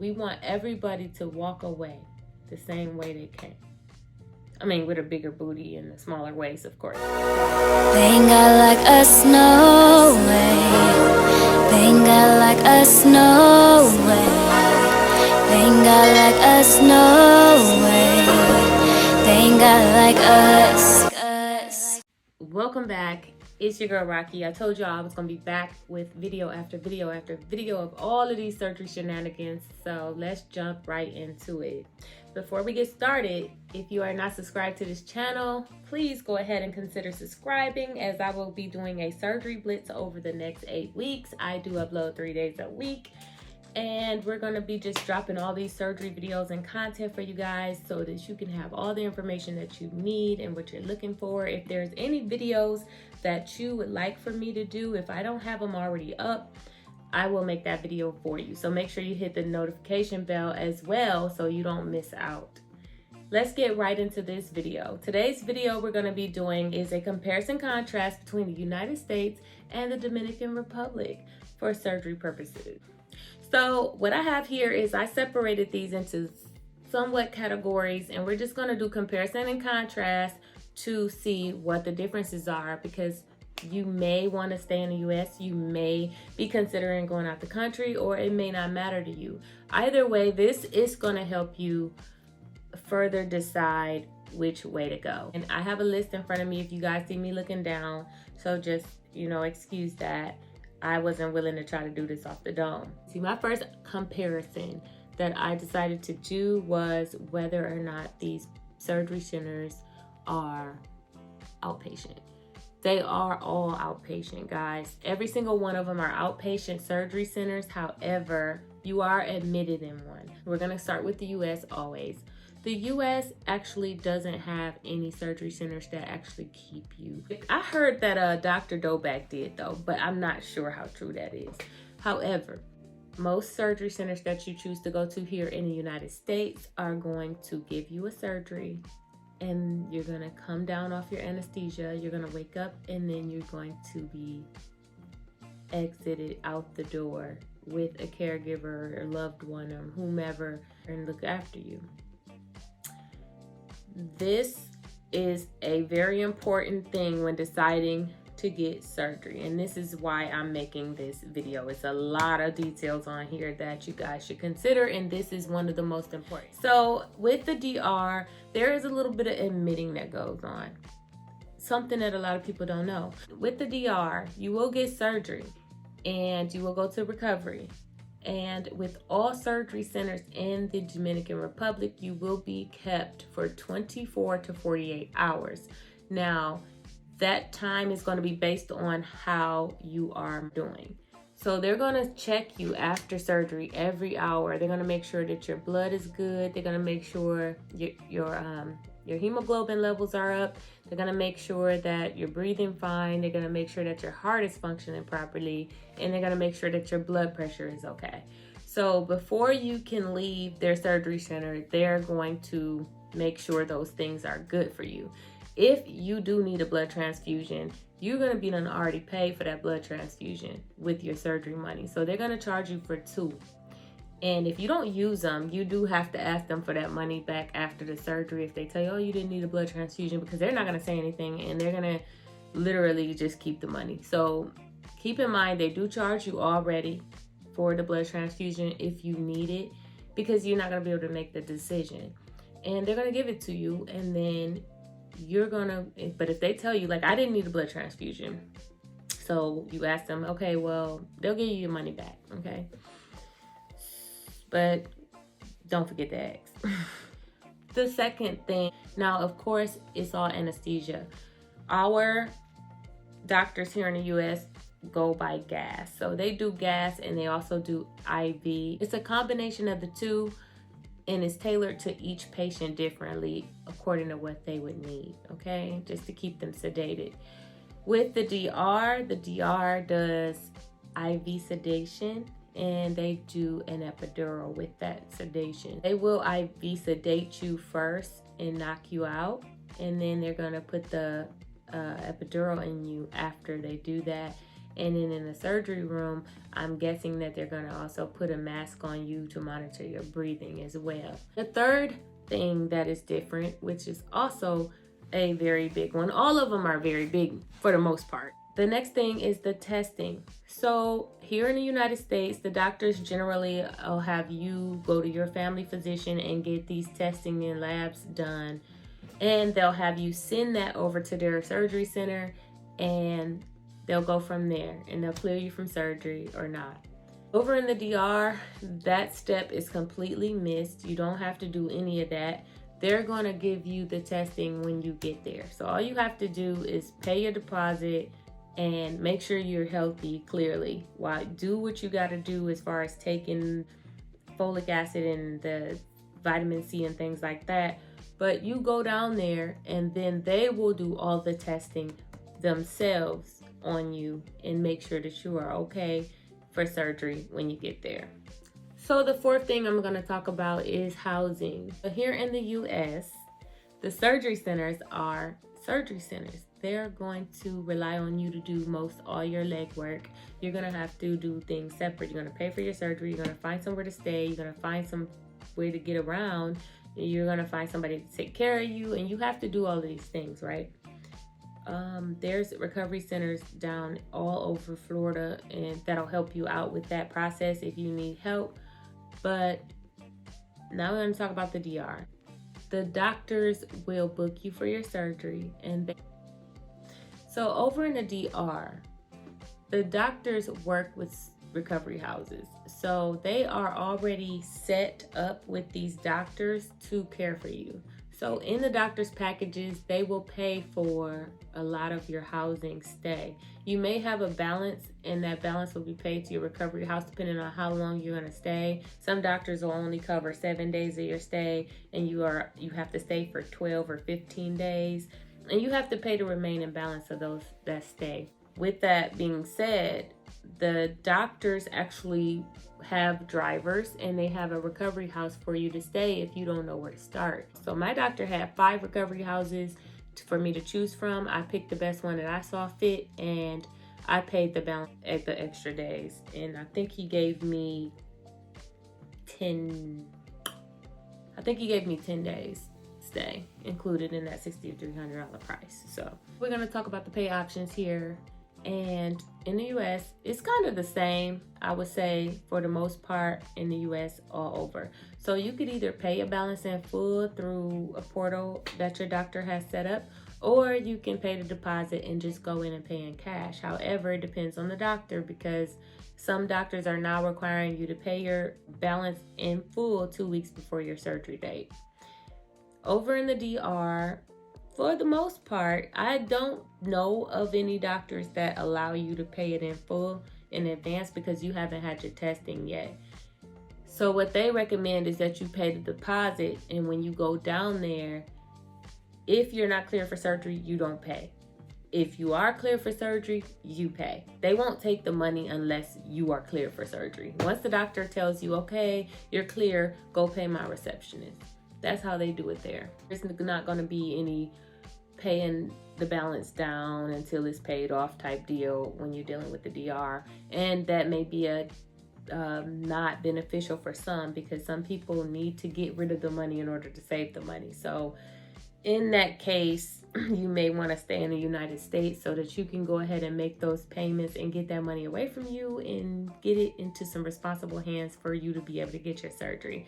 We want everybody to walk away the same way they came. I mean, with a bigger booty and a smaller waist, of course. They ain't got like us, no way. They ain't got like us, no way. They ain't got like us, no way. They ain't got like us. Welcome back. It's your girl Rocky. I told y'all I was gonna be back with video after video after video of all of these surgery shenanigans. So let's jump right into it. Before we get started, if you are not subscribed to this channel, please go ahead and consider subscribing, as I will be doing a surgery blitz over the next 8 weeks. I do upload 3 days a week, and we're going to be just dropping all these surgery videos and content for you guys so that you can have all the information that you need and what you're looking for. If there's any videos that you would like for me to do, if I don't have them already up, I will make that video for you. So make sure you hit the notification bell as well so you don't miss out. Let's get right into this video. Today's video we're going to be doing is a comparison contrast between the United States and the Dominican Republic for surgery purposes. So what I have here is I separated these into somewhat categories, and we're just going to do comparison and contrast to see what the differences are, because you may want to stay in the US, you may be considering going out the country, or it may not matter to you. Either way, this is going to help you further decide which way to go. And I have a list in front of me if you guys see me looking down, so just, excuse that. I wasn't willing to try to do this off the dome. See, my first comparison that I decided to do was whether or not these surgery centers are outpatient. They are all outpatient, guys. Every single one of them are outpatient surgery centers. However, you are admitted in one. We're gonna start with the US always. The US actually doesn't have any surgery centers that actually keep you. I heard that Dr. Doback did though, but I'm not sure how true that is. However, most surgery centers that you choose to go to here in the United States are going to give you a surgery, and you're gonna come down off your anesthesia, you're gonna wake up, and then you're going to be exited out the door with a caregiver or loved one or whomever and look after you. This is a very important thing when deciding to get surgery, and this is why I'm making this video. It's a lot of details on here that you guys should consider, and this is one of the most important. So with the DR, there is a little bit of admitting that goes on, something that a lot of people don't know. With the DR, you will get surgery and you will go to recovery, and with all surgery centers in the Dominican Republic, you will be kept for 24 to 48 hours. Now, that time is going to be based on how you are doing. So they're going to check you after surgery every hour. They're going to make sure that your blood is good. They're going to make sure your hemoglobin levels are up. They're going to make sure that you're breathing fine. They're going to make sure that your heart is functioning properly. And they're going to make sure that your blood pressure is okay. So before you can leave their surgery center, they're going to make sure those things are good for you. If you do need a blood transfusion, you're going to be already paid for that blood transfusion with your surgery money. So they're going to charge you for 2. And if you don't use them, you do have to ask them for that money back after the surgery if they tell you, oh, you didn't need a blood transfusion, because they're not going to say anything and they're going to literally just keep the money. So keep in mind, they do charge you already for the blood transfusion if you need it, because you're not going to be able to make the decision. And they're going to give it to you, and then you're gonna, but if they tell you, like, I didn't need a blood transfusion, so you ask them, okay, well, they'll give you your money back, okay? But don't forget to ask. The second thing, now, of course, it's all anesthesia. Our doctors here in the US go by gas. So they do gas and they also do IV. It's a combination of the two, and it's tailored to each patient differently according to what they would need, okay? Just to keep them sedated. With the DR does IV sedation, and they do an epidural with that sedation. They will IV sedate you first and knock you out, and then they're gonna put the epidural in you after they do that. And then in the surgery room, I'm guessing that they're going to also put a mask on you to monitor your breathing as well. The third thing that is different, which is also a very big one, all of them are very big for the most part. The next thing is the testing. So here in the United States, the doctors generally will have you go to your family physician and get these testing and labs done. And they'll have you send that over to their surgery center, and they'll go from there, and they'll clear you from surgery or not. Over in the DR, that step is completely missed. You don't have to do any of that. They're going to give you the testing when you get there. So all you have to do is pay your deposit and make sure you're healthy clearly. Do what you got to do as far as taking folic acid and the vitamin C and things like that. But you go down there and then they will do all the testing themselves on you and make sure that you are okay for surgery when you get there. So the fourth thing I'm going to talk about is housing. Here in the US, the surgery centers are surgery centers. They're going to rely on you to do most all your leg work. You're going to have to do things separate. You're going to pay for your surgery. You're going to find somewhere to stay. You're going to find some way to get around. You're going to find somebody to take care of you. And you have to do all of these things, right? There's recovery centers down all over Florida, and that'll help you out with that process if you need help. But now we're going to talk about the DR. The doctors will book you for your surgery, and so over in the DR, the doctors work with recovery houses. So they are already set up with these doctors to care for you. So in the doctor's packages, they will pay for a lot of your housing stay. You may have a balance, and that balance will be paid to your recovery house depending on how long you're going to stay. Some doctors will only cover 7 days of your stay, and you have to stay for 12 or 15 days, and you have to pay to remain in balance of that stay. With that being said, the doctors actually have drivers, and they have a recovery house for you to stay if you don't know where to start. So my doctor had 5 recovery houses for me to choose from. I picked the best one that I saw fit, and I paid the balance at the extra days. And I think he gave me 10 days stay included in that $6,300 price. So we're going to talk about the pay options here. And in the US, it's kind of the same, I would say, for the most part in the US all over. So you could either pay a balance in full through a portal that your doctor has set up, or you can pay the deposit and just go in and pay in cash. However, it depends on the doctor, because some doctors are now requiring you to pay your balance in full 2 weeks before your surgery date. Over in the DR, for the most part, I don't know of any doctors that allow you to pay it in full in advance because you haven't had your testing yet. So what they recommend is that you pay the deposit, and when you go down there, if you're not clear for surgery, you don't pay. If you are clear for surgery, you pay. They won't take the money unless you are clear for surgery. Once the doctor tells you, okay, you're clear, go pay my receptionist. That's how they do it there. There's not going to be any paying the balance down until it's paid off type deal when you're dealing with the DR. And that may be not beneficial for some, because some people need to get rid of the money in order to save the money. So in that case, you may want to stay in the United States so that you can go ahead and make those payments and get that money away from you and get it into some responsible hands for you to be able to get your surgery.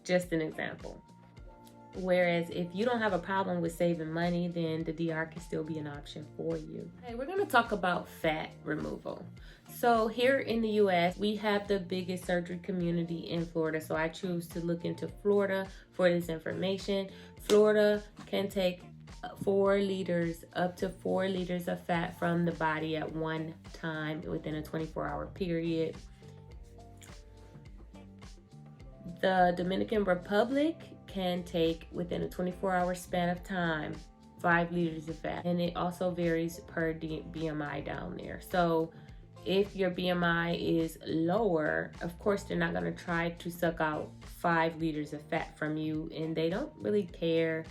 Just an example. Whereas if you don't have a problem with saving money, then the DR can still be an option for you. Okay, we're going to talk about fat removal. So here in the US, we have the biggest surgery community in Florida. So I choose to look into Florida for this information. Florida can take 4 liters, up to 4 liters of fat from the body at one time within a 24-hour period. The Dominican Republic can take, within a 24-hour span of time, 5 liters of fat. And it also varies per BMI down there. So if your BMI is lower, of course, they're not going to try to suck out 5 liters of fat from you. And they don't really care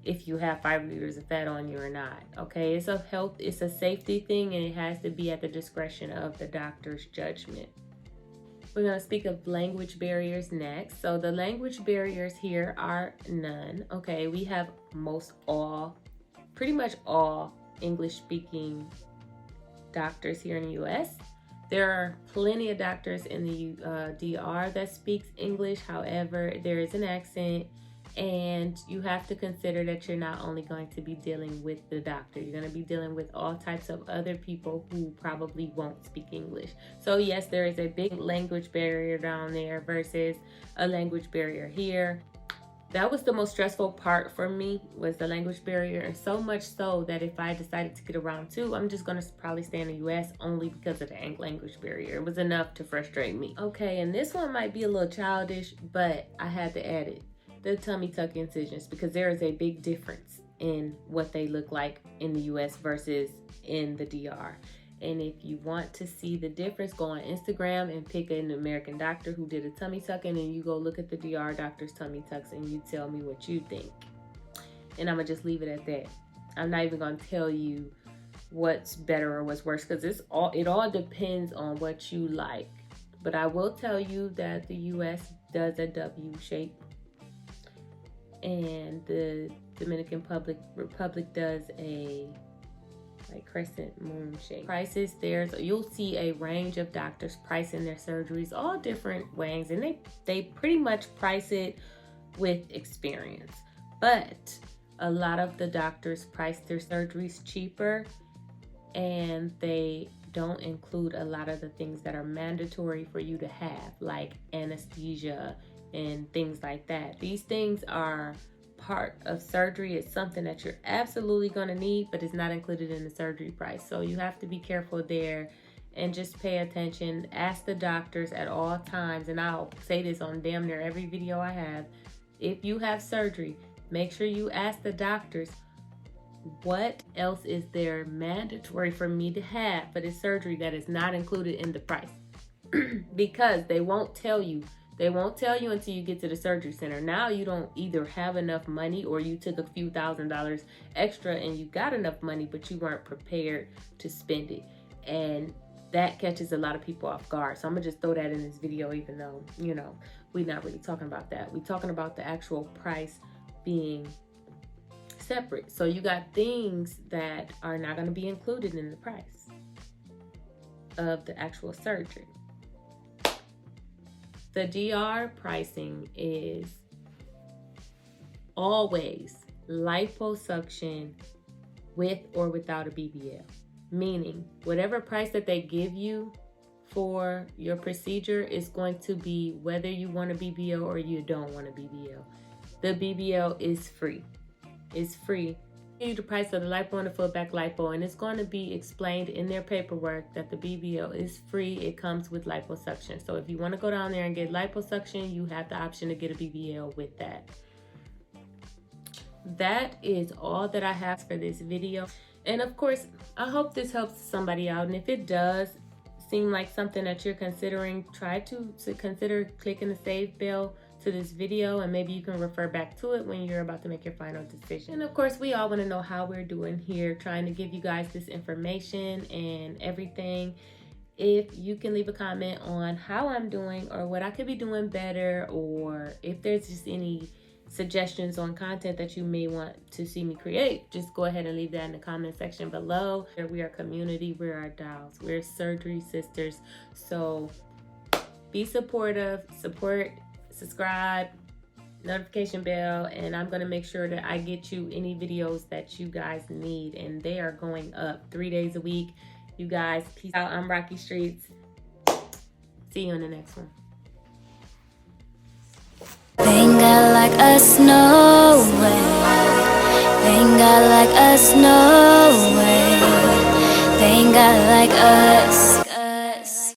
if you have 5 liters of fat on you or not. Okay, it's a safety thing, and it has to be at the discretion of the doctor's judgment. We're going to speak of language barriers next. So the language barriers here are none. Okay, we have pretty much all English speaking doctors here in the US. There are plenty of doctors in the DR that speaks English. However, there is an accent, and you have to consider that you're not only going to be dealing with the doctor, you're going to be dealing with all types of other people who probably won't speak English. So yes, there is a big language barrier down there versus a language barrier here. That was the most stressful part for me, was the language barrier, and so much so that if I decided to get around two, I'm just gonna probably stay in the US only because of the language barrier. It was enough to frustrate me. Okay, and this one might be a little childish, but I had to add it. The tummy tuck incisions, because there is a big difference in what they look like in the US versus in the DR. And if you want to see the difference, go on Instagram and pick an American doctor who did a tummy tuck, and then you go look at the DR doctor's tummy tucks and you tell me what you think. And I'm gonna just leave it at that. I'm not even gonna tell you what's better or what's worse, because it all depends on what you like. But I will tell you that the US does a W shape, and the Dominican Republic does a crescent moon shape. Prices, you'll see a range of doctors pricing their surgeries all different ways, and they pretty much price it with experience. But a lot of the doctors price their surgeries cheaper, and they don't include a lot of the things that are mandatory for you to have, like anesthesia and things like that. These things are part of surgery. It's something that you're absolutely going to need, but it's not included in the surgery price. So you have to be careful there and just pay attention. Ask the doctors at all times, and I'll say this on damn near every video I have. If you have surgery, make sure you ask the doctors, what else is there mandatory for me to have for this surgery that is not included in the price? Because they won't tell you. They won't tell you until you get to the surgery center. Now you don't either have enough money, or you took a few $1,000s extra and you got enough money, but you weren't prepared to spend it. And that catches a lot of people off guard. So I'm gonna just throw that in this video, even though, we're not really talking about that. We're talking about the actual price being separate. So you got things that are not gonna be included in the price of the actual surgery. The DR pricing is always liposuction with or without a BBL. Meaning, whatever price that they give you for your procedure is going to be whether you want a BBL or you don't want a BBL. The BBL is free. It's free. The price of the lipo and the full back lipo, and it's going to be explained in their paperwork that the BBL is free. It comes with liposuction. So if you want to go down there and get liposuction, you have the option to get a BBL with that. That is all that I have for this video. And of course, I hope this helps somebody out. And if it does seem like something that you're considering, try to consider clicking the save bell to this video, and maybe you can refer back to it when you're about to make your final decision. And of course, we all want to know how we're doing here, trying to give you guys this information and everything. If you can leave a comment on how I'm doing or what I could be doing better, or if there's just any suggestions on content that you may want to see me create, just go ahead and leave that in the comment section below. We are community, we're our dolls, we're surgery sisters. So be supportive, subscribe, notification bell, and I'm gonna make sure that I get you any videos that you guys need, and they are going up 3 days a week. You guys, peace out. I'm Rocky Streets. See you in the next one. Thank God like us, no way. Thank God like us, no way. Thank God like us.